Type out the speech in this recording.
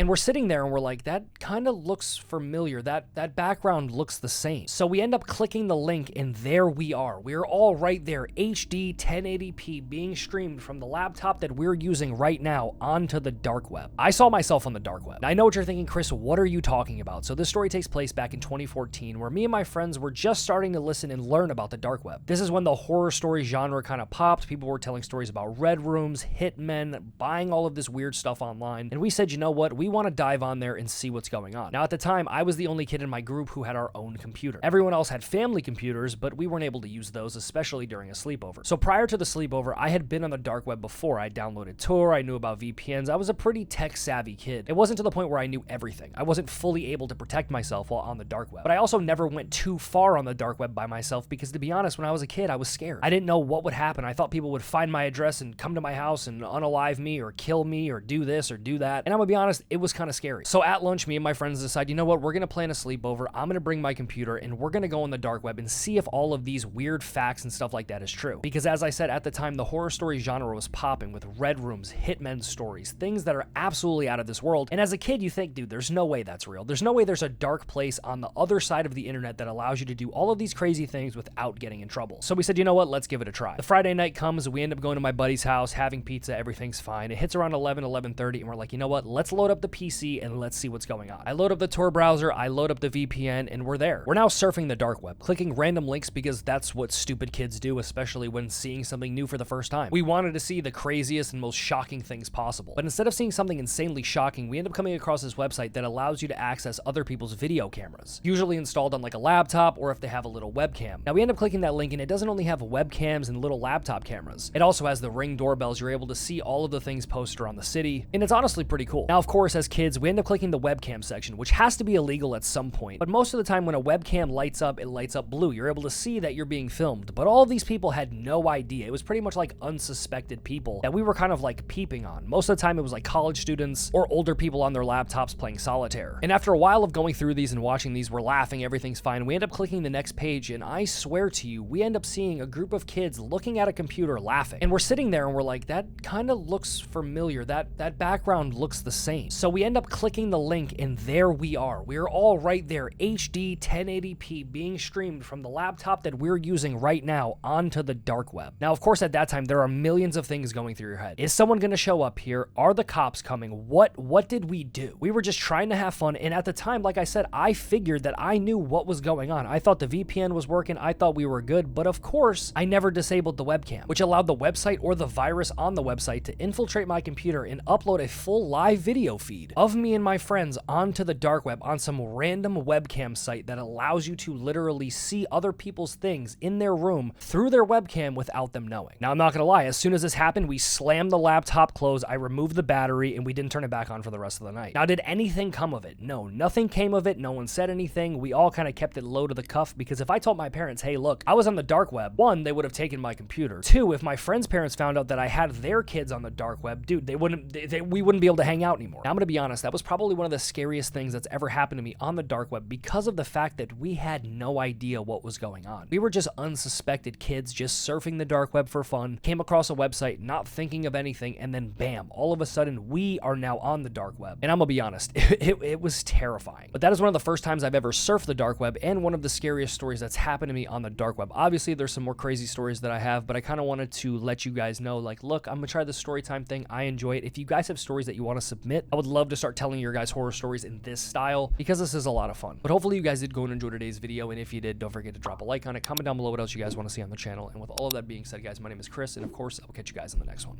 And we're sitting there and we're like, that kind of looks familiar. That background looks the same. So we end up clicking the link and there we are. We're all right there, HD 1080p being streamed from the laptop that we're using right now onto the dark web. I saw myself on the dark web. I know what you're thinking, Chris, what are you talking about? So this story takes place back in 2014 where me and my friends were just starting to listen and learn about the dark web. This is when the horror story genre kind of popped. People were telling stories about red rooms, hitmen, buying all of this weird stuff online. And we said, you know what? We want to dive on there and see what's going on. Now at the time, I was the only kid in my group who had our own computer. Everyone else had family computers, but we weren't able to use those, especially during a sleepover. So prior to the sleepover, I had been on the dark web before. I downloaded Tor, I knew about VPNs. I was a pretty tech savvy kid. It wasn't to the point where I knew everything. I wasn't fully able to protect myself while on the dark web. But I also never went too far on the dark web by myself because, to be honest, when I was a kid, I was scared. I didn't know what would happen. I thought people would find my address and come to my house and unalive me or kill me or do this or do that. And I'm gonna be honest, it was kind of scary. So at lunch, me and my friends decide, you know what, we're gonna plan a sleepover. I'm gonna bring my computer and we're gonna go on the dark web and see if all of these weird facts and stuff like that is true. Because as I said, at the time, the horror story genre was popping with red rooms, hitmen stories, things that are absolutely out of this world. And as a kid, you think, dude, there's no way that's real. There's no way there's a dark place on the other side of the internet that allows you to do all of these crazy things without getting in trouble. So we said, you know what, let's give it a try. The Friday night comes, we end up going to my buddy's house, having pizza, everything's fine. It hits around 11:30, and we're like, you know what, let's load up the PC and let's see what's going on. I load up the Tor browser, I load up the VPN, and we're there. We're now surfing the dark web, clicking random links because that's what stupid kids do, especially when seeing something new for the first time. We wanted to see the craziest and most shocking things possible. But instead of seeing something insanely shocking, we end up coming across this website that allows you to access other people's video cameras, usually installed on like a laptop or if they have a little webcam. Now we end up clicking that link and it doesn't only have webcams and little laptop cameras. It also has the Ring doorbells. You're able to see all of the things posted around the city, and it's honestly pretty cool. Now, of course, as kids, we end up clicking the webcam section, which has to be illegal at some point. But most of the time when a webcam lights up, it lights up blue. You're able to see that you're being filmed. But all of these people had no idea. It was pretty much like unsuspected people that we were kind of like peeping on. Most of the time it was like college students or older people on their laptops playing solitaire. And after a while of going through these and watching these, we're laughing, everything's fine. We end up clicking the next page, and I swear to you, we end up seeing a group of kids looking at a computer laughing. And we're sitting there and we're like, that kind of looks familiar. That background looks the same. So we end up clicking the link and there we are. We're all right there, HD 1080p being streamed from the laptop that we're using right now onto the dark web. Now, of course, at that time, there are millions of things going through your head. Is someone going to show up here? Are the cops coming? What did we do? We were just trying to have fun. And at the time, like I said, I figured that I knew what was going on. I thought the VPN was working. I thought we were good. But of course, I never disabled the webcam, which allowed the website or the virus on the website to infiltrate my computer and upload a full live video feed of me and my friends onto the dark web on some random webcam site that allows you to literally see other people's things in their room through their webcam without them knowing. Now, I'm not gonna lie, as soon as this happened, we slammed the laptop closed, I removed the battery, and we didn't turn it back on for the rest of the night. Now, did anything come of it? No, nothing came of it. No one said anything. We all kind of kept it low to the cuff because if I told my parents, hey, look, I was on the dark web, one, they would have taken my computer. Two, if my friends' parents found out that I had their kids on the dark web, dude, we wouldn't be able to hang out anymore. Now, I'm gonna be honest, that was probably one of the scariest things that's ever happened to me on the dark web because of the fact that we had no idea what was going on. We were just unsuspected kids just surfing the dark web for fun, came across a website, not thinking of anything, and then bam, all of a sudden we are now on the dark web. And I'm gonna be honest, it was terrifying. But that is one of the first times I've ever surfed the dark web and one of the scariest stories that's happened to me on the dark web. Obviously, there's some more crazy stories that I have, but I kind of wanted to let you guys know, like, look, I'm gonna try the story time thing. I enjoy it. If you guys have stories that you want to submit, I would love to start telling your guys horror stories in this style because this is a lot of fun. But hopefully you guys did go and enjoy today's video, and if you did, don't forget to drop a like on it, comment down below what else you guys want to see on the channel. And with all of that being said, guys, my name is Chris, and of course, I will catch you guys in the next one.